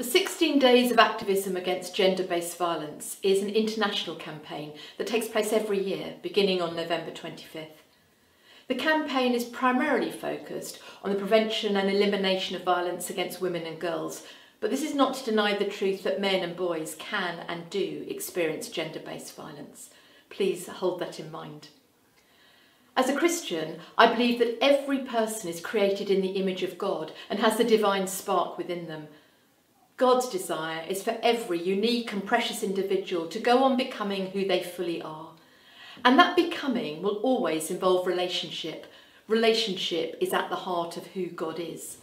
The 16 Days of Activism against gender-based violence is an international campaign that takes place every year, beginning on November 25th. The campaign is primarily focused on the prevention and elimination of violence against women and girls, but this is not to deny the truth that men and boys can and do experience gender-based violence. Please hold that in mind. As a Christian, I believe that every person is created in the image of God and has the divine spark within them. God's desire is for every unique and precious individual to go on becoming who they fully are. And that becoming will always involve relationship. Relationship is at the heart of who God is.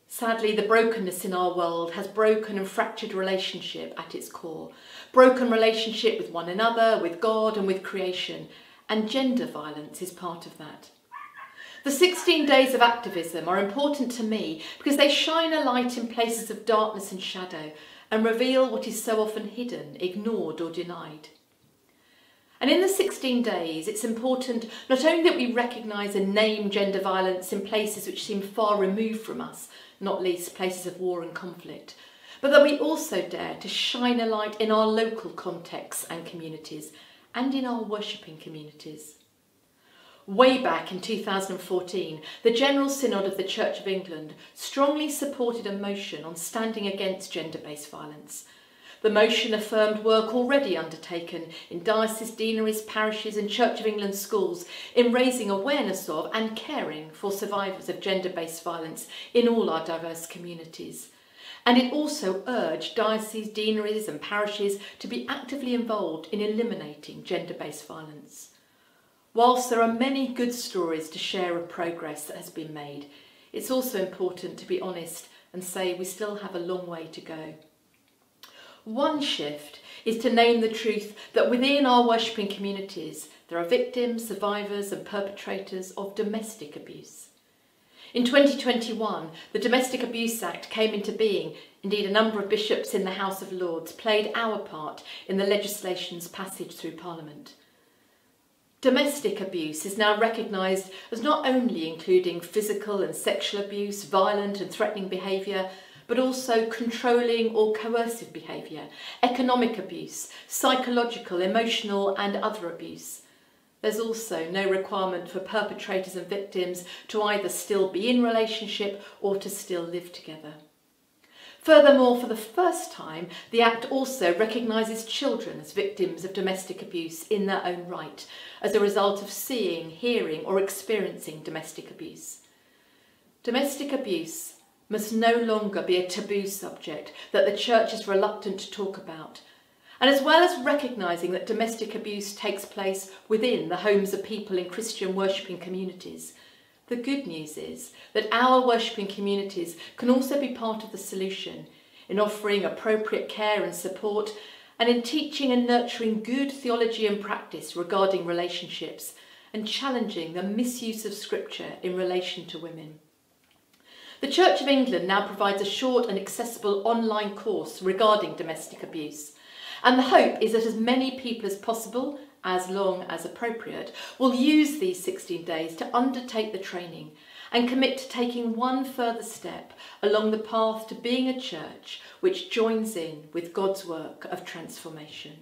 Sadly, the brokenness in our world has broken and fractured relationship at its core. Broken relationship with one another, with God and with creation. And gender violence is part of that. The 16 Days of Activism are important to me because they shine a light in places of darkness and shadow and reveal what is so often hidden, ignored or denied. And in the 16 days, it's important not only that we recognise and name gender violence in places which seem far removed from us, not least places of war and conflict, but that we also dare to shine a light in our local contexts and communities and in our worshipping communities. Way back in 2014, the General Synod of the Church of England strongly supported a motion on standing against gender-based violence. The motion affirmed work already undertaken in dioceses, deaneries, parishes and Church of England schools in raising awareness of and caring for survivors of gender-based violence in all our diverse communities. And it also urged dioceses, deaneries and parishes to be actively involved in eliminating gender-based violence. Whilst there are many good stories to share of progress that has been made, it's also important to be honest and say we still have a long way to go. One shift is to name the truth that within our worshipping communities there are victims, survivors and perpetrators of domestic abuse. In 2021, the Domestic Abuse Act came into being. Indeed, a number of bishops in the House of Lords played our part in the legislation's passage through Parliament. Domestic abuse is now recognised as not only including physical and sexual abuse, violent and threatening behaviour, but also controlling or coercive behaviour, economic abuse, psychological, emotional and other abuse. There's also no requirement for perpetrators and victims to either still be in relationship or to still live together. Furthermore, for the first time, the Act also recognises children as victims of domestic abuse in their own right, as a result of seeing, hearing or experiencing domestic abuse. Domestic abuse must no longer be a taboo subject that the Church is reluctant to talk about. And as well as recognising that domestic abuse takes place within the homes of people in Christian worshipping communities, the good news is that our worshipping communities can also be part of the solution in offering appropriate care and support and in teaching and nurturing good theology and practice regarding relationships and challenging the misuse of Scripture in relation to women. The Church of England now provides a short and accessible online course regarding domestic abuse, and the hope is that as many people as possible, as long as appropriate, will use these 16 days to undertake the training and commit to taking one further step along the path to being a church which joins in with God's work of transformation.